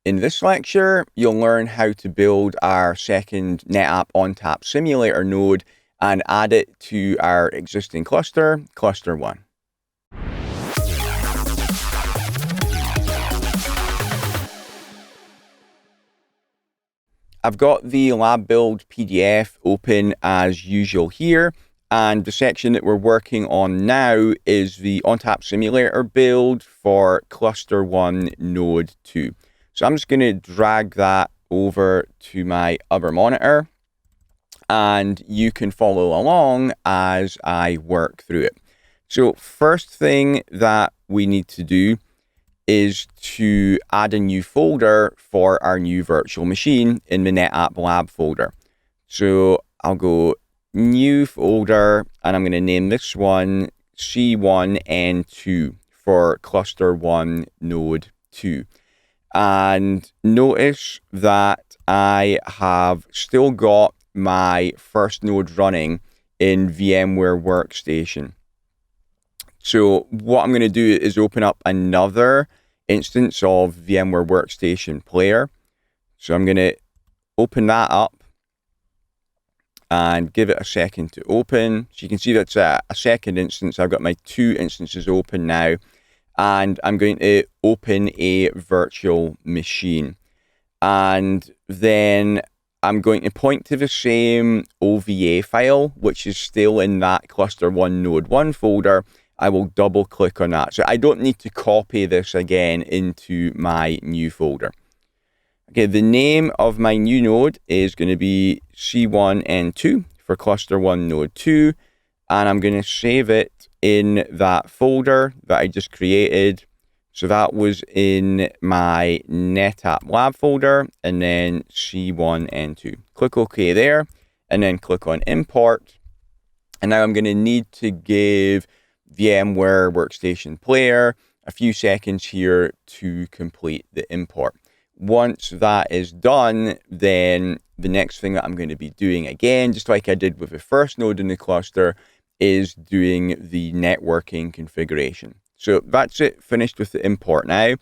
In this lecture, you'll learn how to build our second NetApp ONTAP simulator node and add it to our existing cluster, cluster 1. I've got the lab build PDF open as usual here, and the section that we're working on now is the ONTAP simulator build for cluster 1 node 2. So I'm just going to drag that over to my other monitor, and you can follow along as I work through it. So first thing that we need to do is to add a new folder for our new virtual machine in the NetApp lab folder. So I'll go new folder, and I'm going to name this one C1N2 for cluster 1 node 2. And notice that I have still got my first node running in VMware Workstation. So what I'm going to do is open up another instance of VMware Workstation Player. So I'm going to open that up and give it a second to open. So you can see that's a second instance. I've got my 2 instances open now. And I'm going to open a virtual machine. And then I'm going to point to the same OVA file, which is still in that cluster 1 node 1 folder. I will double click on that. So I don't need to copy this again into my new folder. Okay, the name of my new node is going to be C1N2 for cluster 1 node 2. And I'm going to save it in that folder that I just created. So that was in my NetApp lab folder, and then C1N2. Click OK there, and then click on import. And now I'm going to need to give VMware Workstation Player a few seconds here to complete the import. Once that is done, then the next thing that I'm going to be doing again, just like I did with the first node in the cluster, is doing the networking configuration. So that's it, finished with the import now.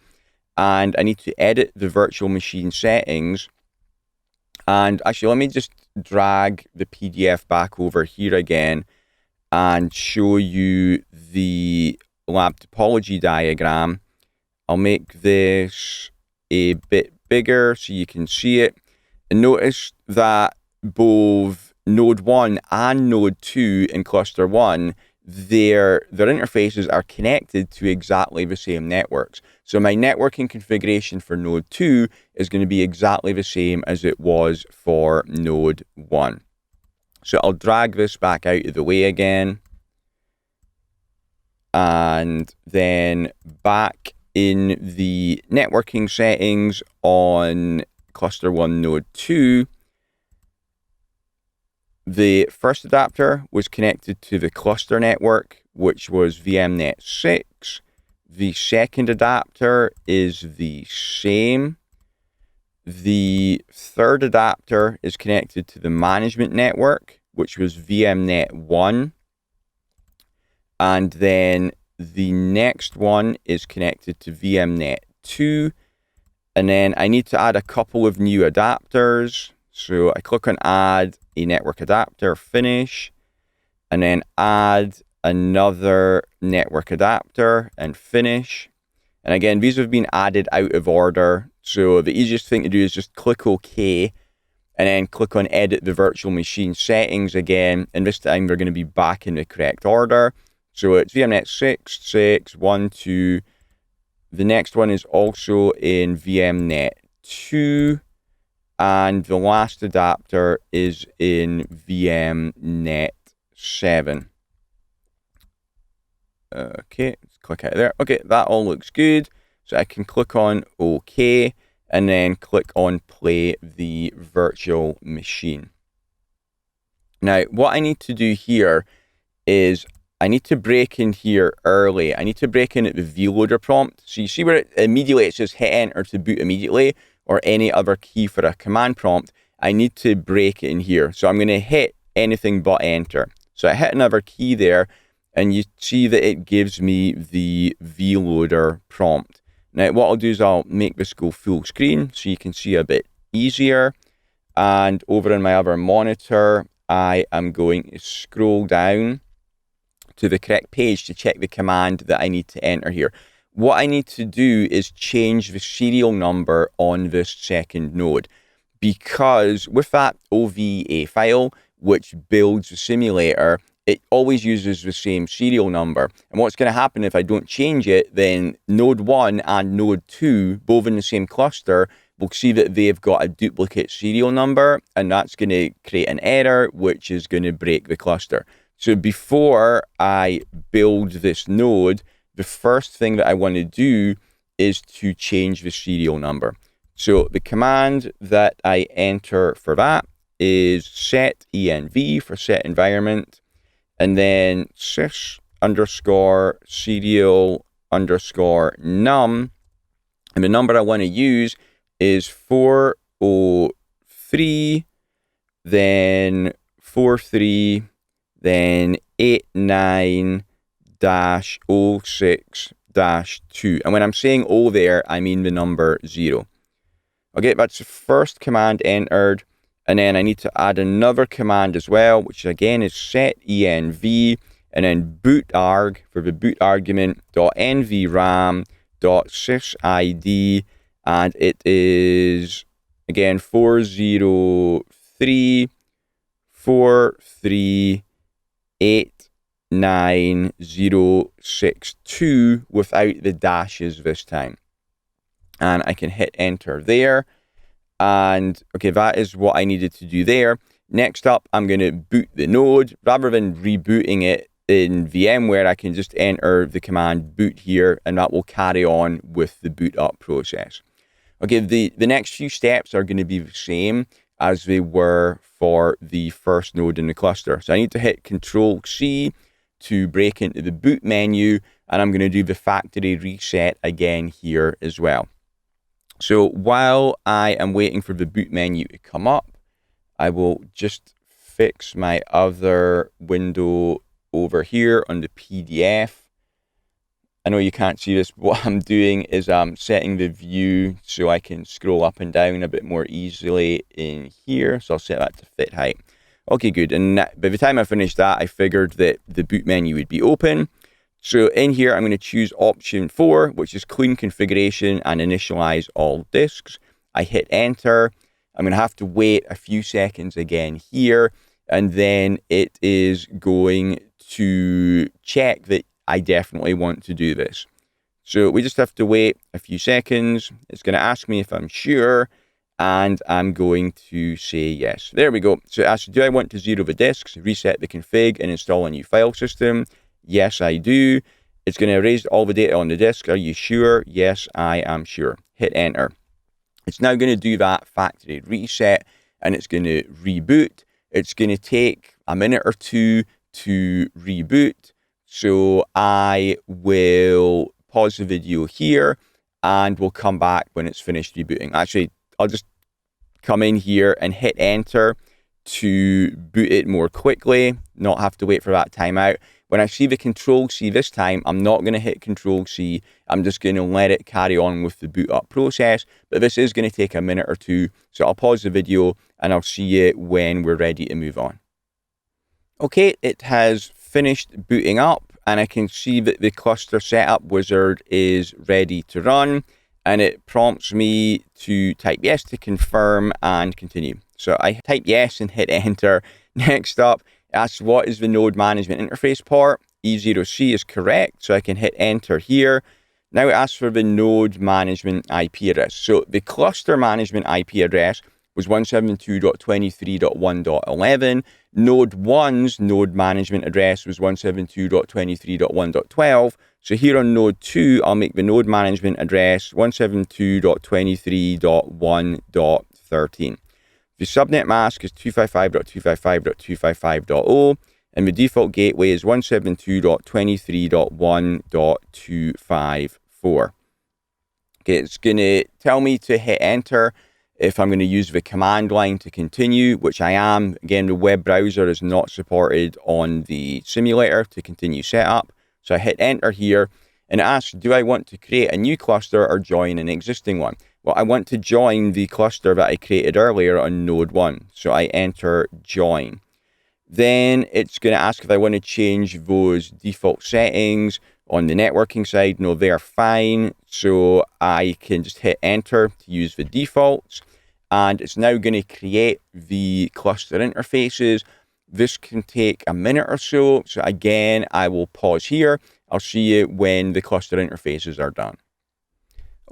And I need to edit the virtual machine settings. And actually, let me just drag the PDF back over here again and show you the lab topology diagram. I'll make this a bit bigger so you can see it. And notice that both node 1 and node 2 in cluster 1, their interfaces are connected to exactly the same networks. So my networking configuration for node 2 is going to be exactly the same as it was for node 1. So I'll drag this back out of the way again. And then back in the networking settings on cluster 1 node 2, the first adapter was connected to the cluster network, which was VMnet 6. The second adapter is the same. The third adapter is connected to the management network, which was VMnet 1. And then the next one is connected to VMnet 2. And then I need to add a couple of new adapters. So I click on add a network adapter, finish, and then add another network adapter and finish. And again, these have been added out of order. So the easiest thing to do is just click OK and then click on edit the virtual machine settings again. And this time they're going to be back in the correct order. So it's VMnet 6, 6, 1, 2. The next one is also in VMnet 2. And the last adapter is in VMnet 7. Okay, let's click out there. Okay, that all looks good. So I can click on OK and then click on play the virtual machine. Now, what I need to do here is I need to break in here early. I need to break in at the vloader prompt. So you see where it says hit enter to boot immediately, or any other key for a command prompt. I need to break it in here. So I'm going to hit anything but enter. So I hit another key there, and you see that it gives me the vloader prompt. Now, what I'll do is I'll make this go full screen so you can see a bit easier. And over on my other monitor, I am going to scroll down to the correct page to check the command that I need to enter here. What I need to do is change the serial number on this second node, because with that OVA file, which builds the simulator, it always uses the same serial number. And what's going to happen if I don't change it, then node 1 and node 2, both in the same cluster, will see that they've got a duplicate serial number, and that's going to create an error, which is going to break the cluster. So before I build this node, the first thing that I want to do is to change the serial number. So the command that I enter for that is set env for set environment, and then sys_serial_num, and the number I want to use is 403, then 43, then 89-06-2. And when I'm saying O there, I mean the number 0. Okay, that's the first command entered. And then I need to add another command as well, which again is set env, and then bootarg for the boot argument, .nvram.sysid, and it is again 403-438-9062 without the dashes this time. And I can hit enter there. And okay, that is what I needed to do there. Next up, I'm going to boot the node. Rather than rebooting it in VMware, I can just enter the command boot here, and that will carry on with the boot up process. Okay, the next few steps are going to be the same as they were for the first node in the cluster. So I need to hit Control-C to break into the boot menu, and I'm going to do the factory reset again here as well. So while I am waiting for the boot menu to come up, I will just fix my other window over here on the PDF. I know you can't see this, but what I'm doing is I'm setting the view so I can scroll up and down a bit more easily in here. So I'll set that to fit height. Okay, good. And by the time I finished that, I figured that the boot menu would be open. So in here, I'm going to choose option 4, which is clean configuration and initialize all disks. I hit enter. I'm going to have to wait a few seconds again here, and then it is going to check that I definitely want to do this. So we just have to wait a few seconds. It's going to ask me if I'm sure, and I'm going to say yes. There we go. So it asks, do I want to zero the disks, reset the config, and install a new file system? Yes, I do. It's going to erase all the data on the disk. Are you sure? Yes, I am sure. Hit enter. It's now going to do that factory reset, and it's going to reboot. It's going to take a minute or two to reboot. So I will pause the video here, and we'll come back when it's finished rebooting. Actually, I'll just come in here and hit enter to boot it more quickly, not have to wait for that timeout. When I see the Control-C this time, I'm not going to hit Control-C. I'm just going to let it carry on with the boot up process. But this is going to take a minute or two. So I'll pause the video and I'll see you when we're ready to move on. Okay, it has finished booting up, and I can see that the cluster setup wizard is ready to run. And it prompts me to type yes to confirm and continue. So I type yes and hit enter. Next up, it asks what is the node management interface port. E0C is correct, so I can hit enter here. Now it asks for the node management IP address. So the cluster management IP address was 172.23.1.11. Node 1's node management address was 172.23.1.12. So here on node 2, I'll make the node management address 172.23.1.13. The subnet mask is 255.255.255.0, and the default gateway is 172.23.1.254. Okay, it's going to tell me to hit enter if I'm going to use the command line to continue, which I am. Again, the web browser is not supported on the simulator to continue setup. So I hit enter here, And it asks, do I want to create a new cluster or join an existing one? Well, I want to join the cluster that I created earlier on node 1. So I enter join. Then it's going to ask if I want to change those default settings. On the networking side, no, they're fine. So I can just hit enter to use the defaults. And it's now going to create the cluster interfaces. This can take a minute or so. So again, I will pause here. I'll see you when the cluster interfaces are done.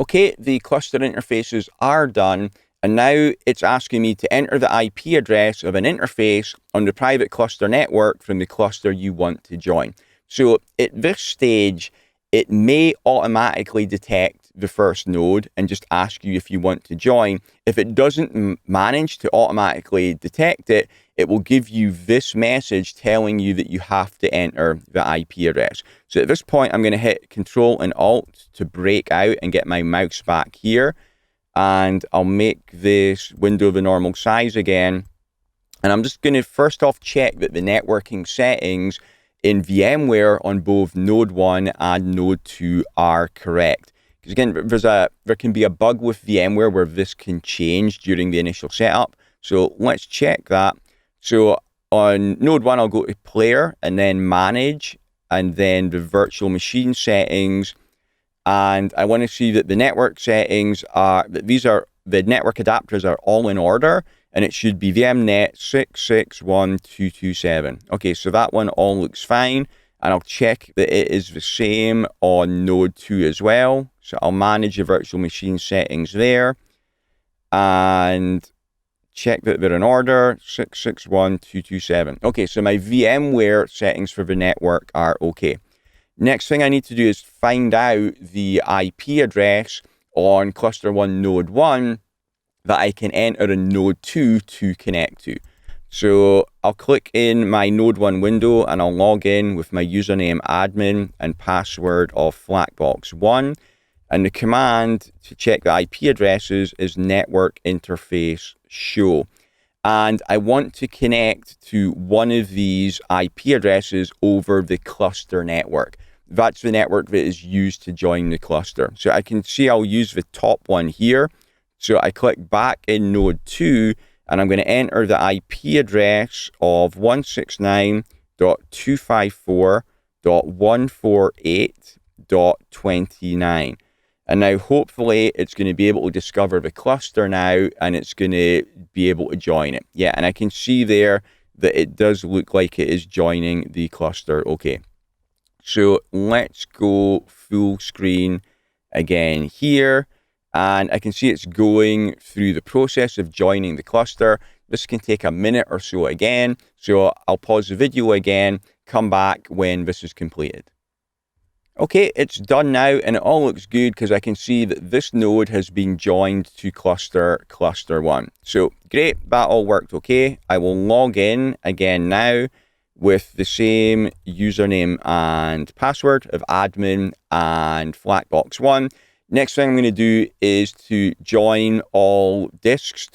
Okay, the cluster interfaces are done. And now it's asking me to enter the IP address of an interface on the private cluster network from the cluster you want to join. So at this stage, it may automatically detect the first node and just ask you if you want to join. If it doesn't manage to automatically detect it, it will give you this message telling you that you have to enter the IP address. So at this point, I'm going to hit Control and Alt to break out and get my mouse back here. And I'll make this window the normal size again. And I'm just going to first off check that the networking settings in VMware on both node 1 and node 2 are correct. Because again, there can be a bug with VMware where this can change during the initial setup. So let's check that. So on node 1, I'll go to player and then manage and then the virtual machine settings. And I want to see that the network settings are, that the network adapters are all in order, and it should be VMnet 661227. Okay, so that one all looks fine, and I'll check that it is the same on node 2 as well. So I'll manage the virtual machine settings there, and check that they're in order, 661227. Okay, so my VMware settings for the network are okay. Next thing I need to do is find out the IP address on cluster 1 node 1 that I can enter in node 2 to connect to. So I'll click in my node 1 window and I'll log in with my username admin and password of FLACKBOX'S. And the command to check the IP addresses is network interface show. And I want to connect to one of these IP addresses over the cluster network. That's the network that is used to join the cluster. So I can see I'll use the top one here. So I click back in node 2 and I'm going to enter the IP address of 169.254.148.29. And now hopefully it's going to be able to discover the cluster now and it's going to be able to join it. Yeah, and I can see there that it does look like it is joining the cluster. Okay. So let's go full screen again here. And I can see it's going through the process of joining the cluster. This can take a minute or so again. So I'll pause the video again, come back when this is completed. Okay, it's done now and it all looks good because I can see that this node has been joined to cluster 1. So great, that all worked okay. I will log in again now with the same username and password of admin and FLACKBOX'. Next thing I'm going to do is to join all disks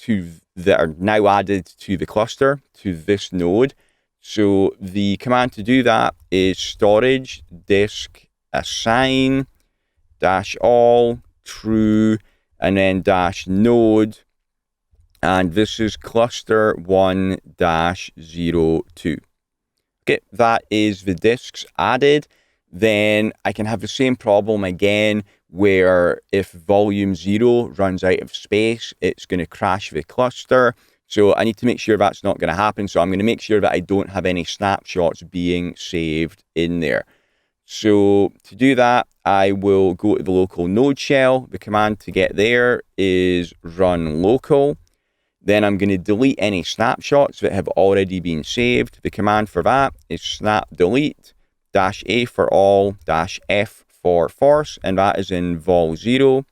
that are now added to the cluster to this node. So the command to do that is storage disk assign -all true and then -node, and this is cluster 1-02. Okay, that is the disks added. Then I can have the same problem again where if volume 0 runs out of space, it's going to crash the cluster. So I need to make sure that's not going to happen. So I'm going to make sure that I don't have any snapshots being saved in there. So to do that, I will go to the local node shell. The command to get there is run local. Then I'm going to delete any snapshots that have already been saved. The command for that is snap delete -a for all -f for force, and that is in vol 0.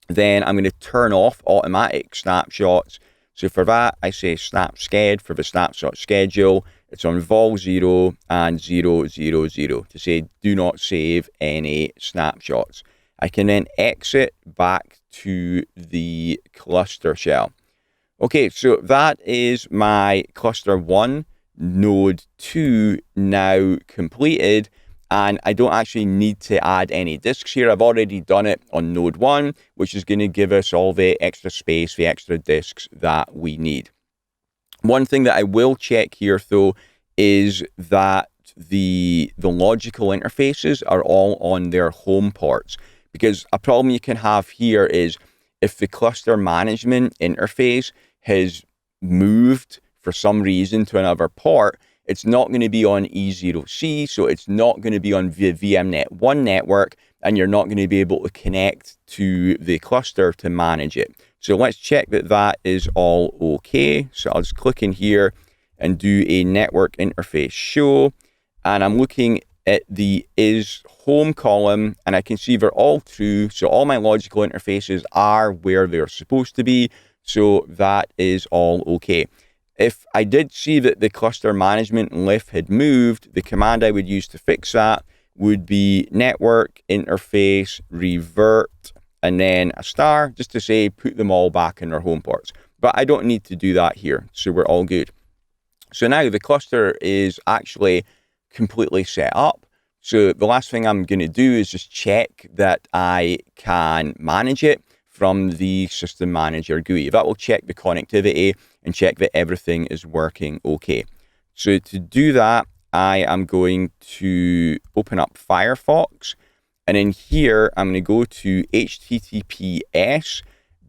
Then I'm going to turn off automatic snapshots. So for that, I say snap sched for the snapshot schedule. It's on vol 0 and 000 to say do not save any snapshots. I can then exit back to the cluster shell. Okay, so that is my cluster 1 node 2 now completed. and I don't actually need to add any disks here. I've already done it on node 1, which is going to give us all the extra space, the extra disks that we need. One thing that I will check here, though, is that the logical interfaces are all on their home ports, because a problem you can have here is if the cluster management interface has moved for some reason to another port, it's not going to be on E0C, so it's not going to be on the VMnet1 network, and you're not going to be able to connect to the cluster to manage it. So let's check that that is all okay. So I'll just click in here and do a network interface show, and I'm looking at the is home column, and I can see they're all true. So all my logical interfaces are where they're supposed to be. So that is all okay. If I did see that the cluster management left had moved, the command I would use to fix that would be network interface revert and then a star, just to say put them all back in their home ports. But I don't need to do that here, so we're all good. So now the cluster is actually completely set up. So the last thing I'm going to do is just check that I can manage it from the System Manager GUI. That will check the connectivity and check that everything is working okay. So to do that, I am going to open up Firefox, and in here, I'm going to go to HTTPS.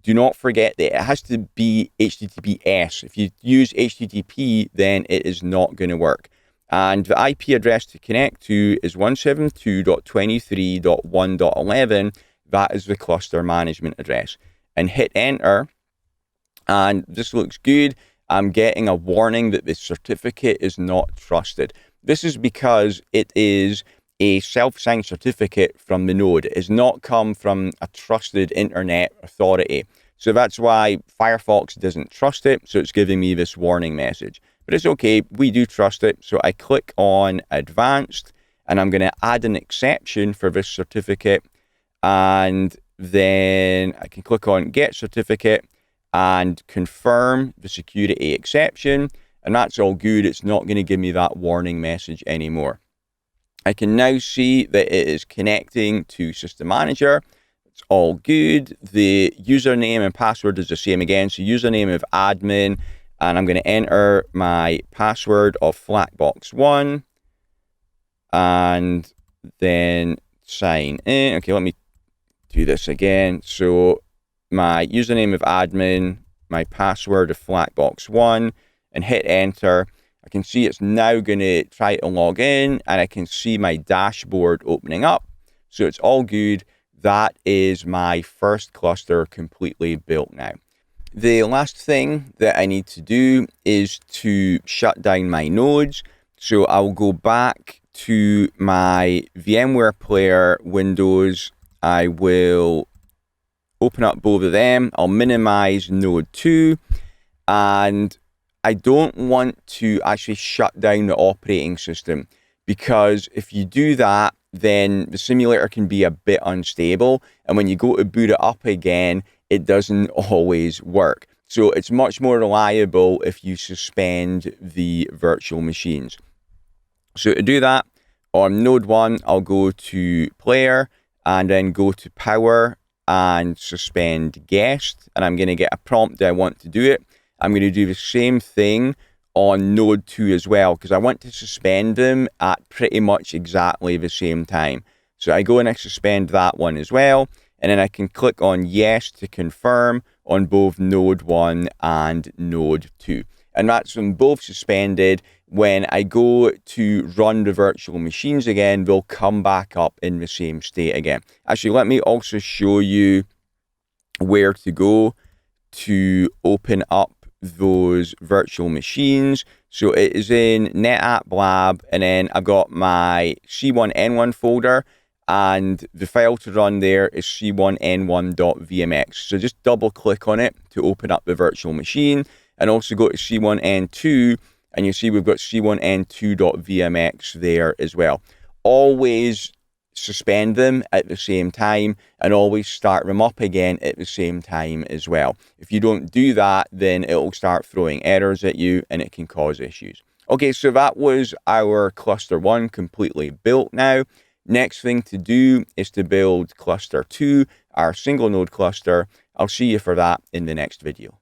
Do not forget that it has to be HTTPS. If you use HTTP, then it is not going to work. And the IP address to connect to is 172.23.1.11. That is the cluster management address. And hit enter. And this looks good. I'm getting a warning that the certificate is not trusted. This is because it is a self-signed certificate from the node. It has not come from a trusted internet authority. So that's why Firefox doesn't trust it. So it's giving me this warning message. But it's okay, we do trust it. So I click on Advanced, and I'm going to add an exception for this certificate. And then I can click on Get Certificate and confirm the security exception. And that's all good. It's not going to give me that warning message anymore. I can now see that it is connecting to System Manager. It's all good. The username and password is the same again. So username of admin. And I'm going to enter my password of FLACKBOX'S, and then sign in. Okay, let me do this again. So my username of admin, my password of FLACKBOX'S, and hit enter. I can see it's now going to try to log in, and I can see my dashboard opening up. So it's all good. That is my first cluster completely built now. The last thing that I need to do is to shut down my nodes. So I'll go back to my VMware Player windows. I will open up both of them. I'll minimize node 2, and I don't want to actually shut down the operating system, because if you do that, then the simulator can be a bit unstable, and when you go to boot it up again, it doesn't always work. So it's much more reliable if you suspend the virtual machines. So to do that, on node 1, I'll go to player and then go to power and suspend guest, and I'm going to get a prompt that I want to do it. I'm going to do the same thing on node 2 as well, because I want to suspend them at pretty much exactly the same time. So I go and I suspend that one as well, and then I can click on yes to confirm on both node 1 and node 2. And that's them both suspended. When I go to run the virtual machines again, they'll come back up in the same state again. Actually, let me also show you where to go to open up those virtual machines. So it is in NetApp Lab, and then I've got my C1N1 folder, and the file to run there is c1n1.vmx. So just double click on it to open up the virtual machine, and also go to c1n2, and you see we've got c1n2.vmx there as well. Always suspend them at the same time, and always start them up again at the same time as well. If you don't do that, then it'll start throwing errors at you, and it can cause issues. Okay, so that was our cluster 1 completely built now. Next thing to do is to build cluster 2, our single node cluster. I'll see you for that in the next video.